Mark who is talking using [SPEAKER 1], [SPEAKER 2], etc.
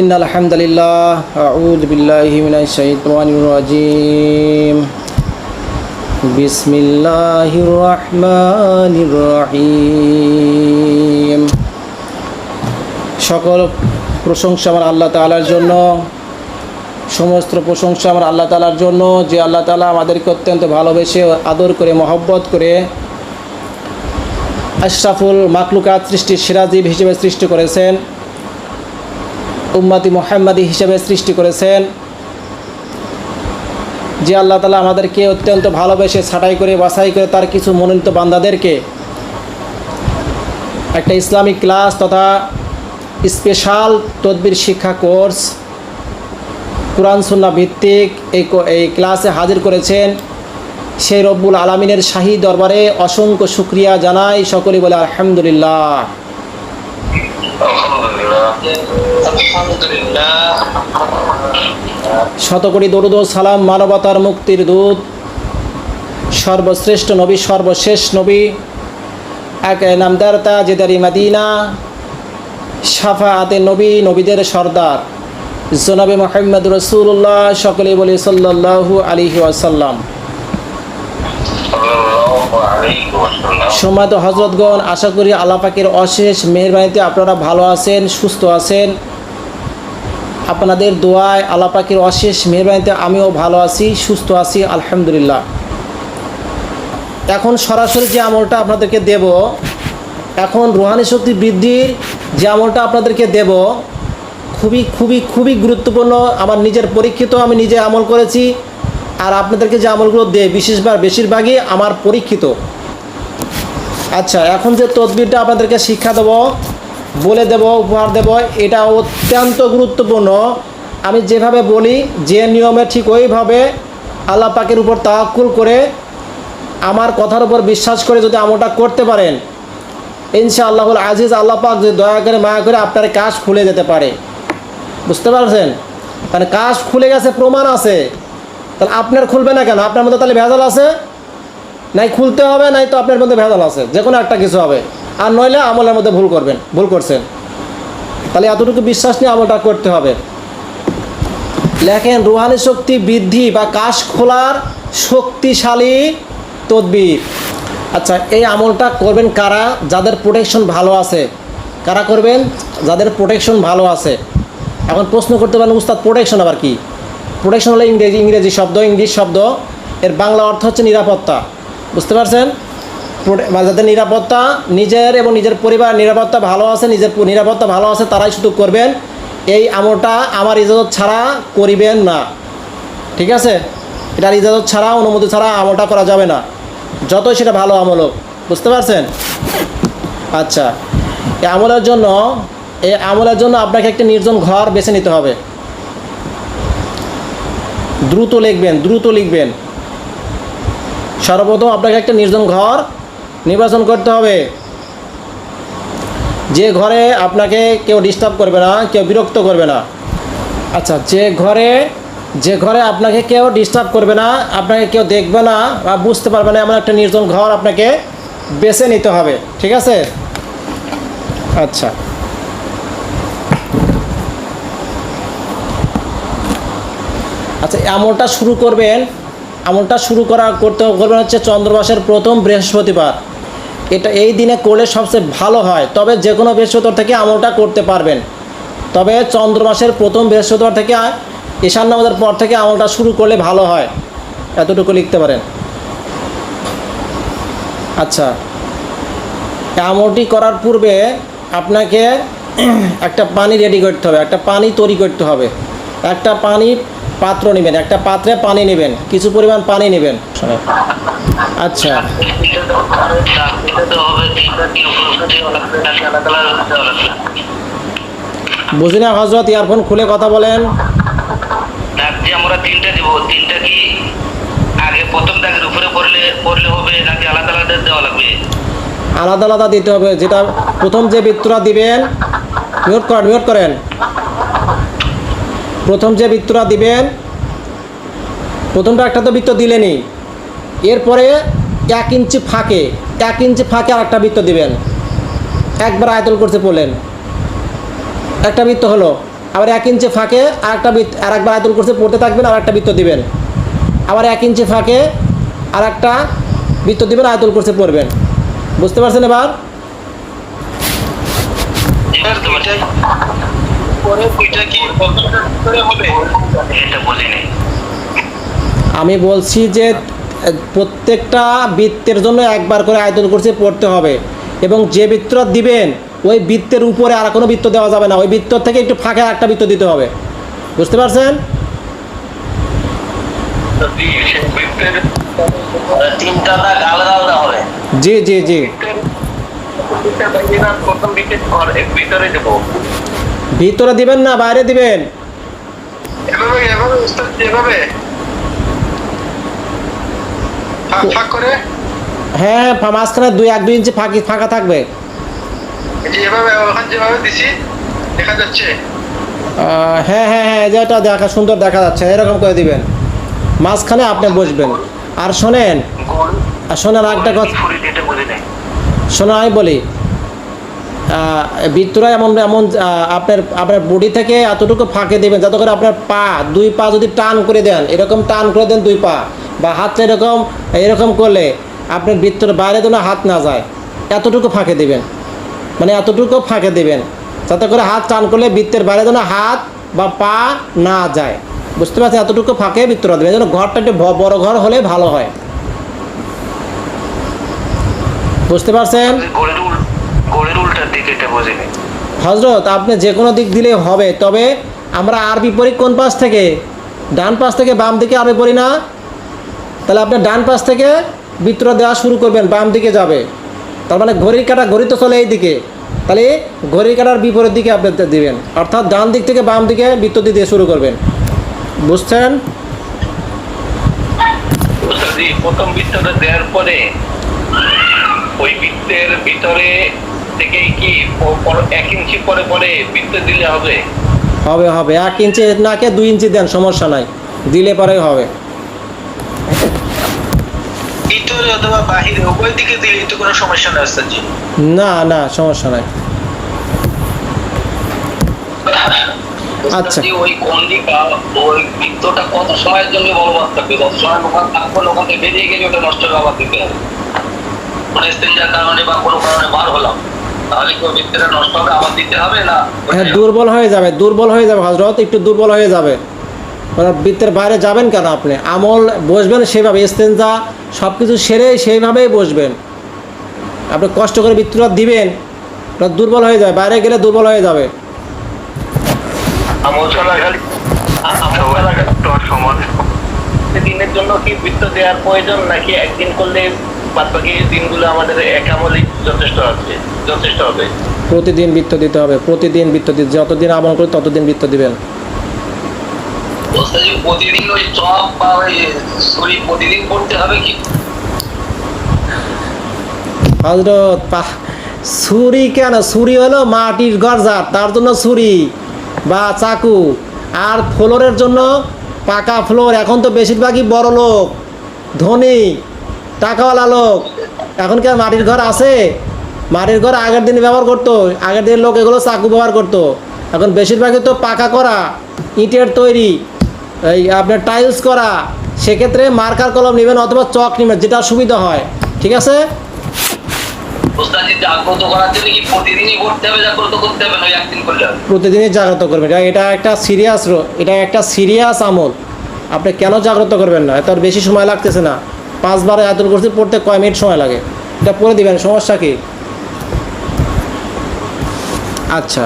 [SPEAKER 1] ইন্নাল হামদুলিল্লাহ আউযু বিল্লাহি মিনাশ শাইতানির রাজিম বিসমিল্লাহির রহমানির রহিম। সকল প্রশংসা আমার আল্লাহ তাআলার জন্য, সমস্ত প্রশংসা আমার আল্লাহ তাআলার জন্য, যে আল্লাহ তাআলা আমাদেরকে অত্যন্ত ভালোবেসে আদর করে মহব্বত করে আশরাফুল মাখলুকাত সৃষ্টির সিরাজীব হিসেবে সৃষ্টি করেছেন, উম্মতি মুহাম্মাদি হিসেবে সৃষ্টি করেছেন। যে আল্লাহ তাআলা আমাদেরকে অত্যন্ত ভালোবেসে ছাঁটাই করে বাছাই করে তার কিছু মনোনীত বান্দাদেরকে একটা ইসলামিক ক্লাস তথা স্পেশাল তদবির শিক্ষা কোর্স কুরআন সুন্নাহ ভিত্তিক এই ক্লাসে হাজির করেছেন, সেই রব্বুল আলামিনের শাহী দরবারে অসংখ্য শুকরিয়া জানাই। সকলেই বলে আলহামদুলিল্লাহ। শতকোটি দরুদ ও সালাম মানবতার মুক্তির দূত, সর্বশ্রেষ্ঠ নবী, সর্বশেষ নবী, এক নামদার তাজদারি মদিনা, শাফাআতে নবী, নবীদের সর্দার জনাবে মুহাম্মদ রাসূলুল্লাহ, সকলেই বলি সাল্লাল্লাহু আলাইহি ওয়াসাল্লাম। সম্মানিত হযরতগণ, আশা করি আল্লাহ পাকের অশেষ মেহেরবানিতে আপনারা ভালো আছেন, সুস্থ আছেন। আপনাদের দোয়ায় আল্লাহ পাকের অশেষ মেহেরবানিতে আমিও ভালো আছি, সুস্থ আছি, আলহামদুলিল্লাহ। এখন সরাসরি যে আমলটা আপনাদেরকে দেব, এখন রুহানি শক্তি বৃদ্ধির যে আমলটা আপনাদেরকে দেব, খুবই খুবই খুবই গুরুত্বপূর্ণ। আমার নিজের পরীক্ষিত, আমি নিজে আমল করেছি। আর আপনাদেরকে যে আমলগুলো দেয় বেশিরভাগই আমার পরীক্ষিত। আচ্ছা, এখন যে তদবিরটা আপনাদেরকে শিক্ষা দেব, বলে দেব, উপহার দেব, এটা অত্যন্ত গুরুত্বপূর্ণ। আমি যেভাবে বলি, যে নিয়মে ঠিক ওইভাবে আল্লাহ পাকের উপর তাওয়াক্কুল করে আমার কথার উপর বিশ্বাস করে যদি আমলটা করতে পারেন, ইনশাআল্লাহুল আজিজ, আল্লাহ পাক যদি দয়া করে মায়া করে আপনার কাজ খুলে যেতে পারে। বুঝতে পারছেন? মানে কাজ খুলে গেছে, প্রমাণ আছে, তাহলে আপনার খুলবে না কেন? আপনার মধ্যে তাহলে ভেজাল আছে, নাই খুলতে হবে, নাই তো আপনার মধ্যে ভেজাল আছে, যে কোনো একটা কিছু হবে। আর নইলে আমলের মধ্যে ভুল করছেন। তাহলে এতটুকু বিশ্বাস নিয়ে আমলটা করতে হবে। লেখেন, রুহানি শক্তি বৃদ্ধি বা কাশ খোলার শক্তিশালী তদবির। আচ্ছা, এই আমলটা করবেন কারা? যাদের প্রোটেকশন ভালো আছে। কারা করবেন? যাদের প্রোটেকশন ভালো আছে। এখন প্রশ্ন করতে পারেন, উস্তাদ প্রোটেকশন আবার কি? প্রোটেকশন হলো ইংরেজি শব্দ, ইংলিশ শব্দ, এর বাংলা অর্থ হচ্ছে নিরাপত্তা। বুঝতে পারছেন? যাদের নিরাপত্তা, নিজের এবং নিজের পরিবার নিরাপত্তা ভালো আছে, নিজের নিরাপত্তা ভালো আছে, তারাই শুধু করবেন। এই আমলটা আমার ইজাজত ছাড়া করিবেন না, ঠিক আছে? এটার ইজাজত ছাড়া, অনুমতি ছাড়া আমলটা করা যাবে না, যতই সেটা ভালো আমল হোক। বুঝতে পারছেন? আচ্ছা, এই আমলের জন্য আপনাকে একটা নির্জন ঘর বেছে নিতে হবে। দ্রুত লিখবেন। সর্বপ্রথম আপনাকে একটা নির্জন ঘর নির্বাচন করতে হবে, যে ঘরে আপনাকে কেউ ডিস্টার্ব করবে না, কেউ বিরক্ত করবে না। আচ্ছা, যে ঘরে আপনাকে কেউ ডিস্টার্ব করবে না, আপনাকে কেউ দেখবে না বা বুঝতে পারবে না, এমন একটা নির্জন ঘর আপনাকে বেছে নিতে হবে, ঠিক আছে? আচ্ছা, আমলটা শুরু করবেন হচ্ছে চন্দ্রমাসের প্রথম বৃহস্পতিবার। এই দিনে করলে সবচেয়ে ভালো হয়, তবে যে কোনো বৃহস্পতিবার থেকে আমলটা করতে পারবেন। তবে চন্দ্রমাসের প্রথম বৃহস্পতিবার থেকে ঈশান নামাজের পর থেকে আমলটা শুরু করলে ভালো হয়, এতটুকু লিখতে পারেন। আচ্ছা, আমলটি করার পূর্বে আপনাকে একটা পানি রেডি করতে হবে, একটা পানি তৈরি করতে হবে। একটা পানির পাত্র নেবেন, একটা পাত্রে পানি নেবেন, কিছু পরিমাণ পানি নেবেন। আচ্ছা, বুঝি না হযরত, ইয়ারফোন খুলে কথা বলেন।
[SPEAKER 2] আমরা তিনটা দিব, তিনটা কি আগে প্রথম দাগের উপরে পড়লে হবে নাকি আলাদা আলাদা দেওয়া লাগবে?
[SPEAKER 1] আলাদা আলাদা দিতে হবে। যেটা প্রথম যে বৃত্তটা দিবেন, মিউট করেন। প্রথম যে বৃত্তটা দিবেন, প্রথমটা একটা তো বৃত্ত দিলেনই, এরপরে 1 ইঞ্চি ফাঁকে আর একটা বৃত্ত দিবেন। একবার আয়াতুল কুরসি পড়লেন, একটা বৃত্ত হলো। আবার 1 ইঞ্চি ফাঁকে আরেকবার আয়তুল কুরসি পড়তে থাকবেন, আর একটা বৃত্ত দিবেন। আবার 1 ইঞ্চি ফাঁকে আর একটা বৃত্ত দিবেন, আয়তুল কুরসি পড়বেন। বুঝতে পারছেন এবার? আমি বলছি যে প্রত্যেকটা বৃত্তের জন্য একবার করে আয়তুল কুরসি পড়তে হবে, এবং যে বৃত্তটা দিবেন ওই বৃত্তের উপরে আর কোনো বৃত্ত দেওয়া যাবে না, ওই বৃত্ত থেকে একটু ফাঁকে একটা বৃত্ত দিতে হবে। বুঝতে পারছেন? জি জি জি। ভিতরে দিবেন না বাইরে দিবেন? হ্যাঁ, মাঝখানে 1-2 ইঞ্চি ফাঁকা থাকবে। হ্যাঁ হ্যাঁ হ্যাঁ, যেটা সুন্দর দেখা যাচ্ছে এরকম করে দিবেন, মাঝখানে আপনি বসবেন। আর শোনেন একটা কথা শোনেন, আমি বলি বৃত্তরা এমন আপনার বডি থেকে এতটুকু ফাঁকে দেবেন যাতে করে আপনার দুই পা যদি টান করে দেন, এরকম টান করে দেন 2 পা, বা হাতটা এরকম করলে আপনার বৃত্তর বাইরে যেন হাত না যায়, এতটুকু ফাঁকে দেবেন। মানে এতটুকু ফাঁকে দেবেন যাতে করে হাত টান করলে বৃত্তের বাইরে যেন হাত বা পা না যায়। বুঝতে পারছেন? এতটুকু ফাঁকে বৃত্তরা দেবেন, যেন ঘরটা একটু বড় ঘর হলে ভালো হয়। বুঝতে পারছেন? হযরত আপনি যে কোনো দিক দিলেই হবে, তবে আমরা আরবি পড়ি কোন পাশ থেকে? ডান পাশ থেকে বাম দিকে আরবি পড়ি না? তাহলে আপনি ডান পাশ থেকে বৃত্তটা দেওয়া শুরু করবেন, বাম দিকে যাবে। তার মানে ঘড়ি তো চলে এই দিকে, তাহলে ঘড়ির কাঁটার বিপরীত দিকে আপনি দিবেন, অর্থাৎ ডান দিক থেকে বাম দিকে বৃত্ত দিয়ে শুরু করবেন। বুঝছেন?
[SPEAKER 2] প্রথম বৃত্তটা দেওয়ার পরে ওই বৃত্তের ভিতরে থেকে কি 1 ইঞ্চি পরে পরে বৃত্ত দিলে হবে?
[SPEAKER 1] হবে হবে, 1 ইঞ্চি নাকে 2 ইঞ্চি দেন, সমস্যা নাই, দিলে পরেই হবে।
[SPEAKER 2] ভিতরে অথবা বাহিরে উভয় দিকে দিলে তো কোনো সমস্যা নেই স্যারজি?
[SPEAKER 1] না না, সমস্যা নাই। আচ্ছা,
[SPEAKER 2] ওই কন্ডিকা ওই বৃত্তটা কত সময়ের জন্য বলবৎ থাকবে? যত সময় ওখান থাকবো ওখানে বেরিয়ে গেলে ওটা নষ্ট আবার দিতে হবে। কোনো স্টেঞ্জার কারণে বা কোনো কারণে বার হলাম, তাহলে কি বৃত্তটা নষ্ট হবে, আবার দিতে হবে না?
[SPEAKER 1] হ্যাঁ, দুর্বল হয়ে যাবে হযরত, একটু দুর্বল হয়ে যাবে। বৃত্তের বাইরে যাবেন কেন? আপনি আমল বসবেন সেভাবে, ইস্তেঞ্জা সব কিছু সেরে সেইভাবেই বসবেন। আপনি কষ্ট করে বৃত্তটা দিবেন, দুর্বল হয়ে যাবে, বাইরে গেলে দুর্বল হয়ে যাবে।
[SPEAKER 2] দিনের জন্য কি বৃত্ত দেওয়ার প্রয়োজন, নাকি একদিন করলে বাদ বাকি দিনগুলো আমাদের এক আমলই যথেষ্ট হবে?
[SPEAKER 1] প্রতিদিন বৃত্ত দিতে হবে, প্রতিদিন বৃত্ত দিতে, যতদিন আমল করে ততদিন বৃত্ত দিবেন।
[SPEAKER 2] প্রতিদিন ওই চপ বা ওই ছুরি প্রতিদিন পড়তে হবে কি
[SPEAKER 1] হযরত? ছুরি কেন? ছুরি হলো মাটির গর্জার, তার জন্য ছুরি বা চাকু। আর ফ্লোরের জন্য পাকা ফ্লোর। এখন তো বেশিরভাগই বড় লোক, ধনী, টাকাওয়ালা লোক। এখন কি আর মাটির ঘর আছে? মাটির ঘর আগের দিন ব্যবহার করতো, আগের দিনের লোক এগুলো চাকু ব্যবহার করতো। এখন বেশিরভাগই তো পাকা করা, ইটের তৈরি, এই আপনার টাইলস করা। সেক্ষেত্রে মার্কার কলম নেবেন অথবা চক নেবেন, যেটা সুবিধা হয়। ঠিক আছে? প্রতিদিনই জাগ্রত করবেন, এটা একটা সিরিয়াস আমল। আপনি কেন জাগ্রত করবেন না? এত আর বেশি সময় লাগতেছে না, 5 বার আয়াতুল কুরসি পড়তে কয় মিনিট সময় লাগে? এটা পড়ে দিবেন, সমস্যা কি? আচ্ছা।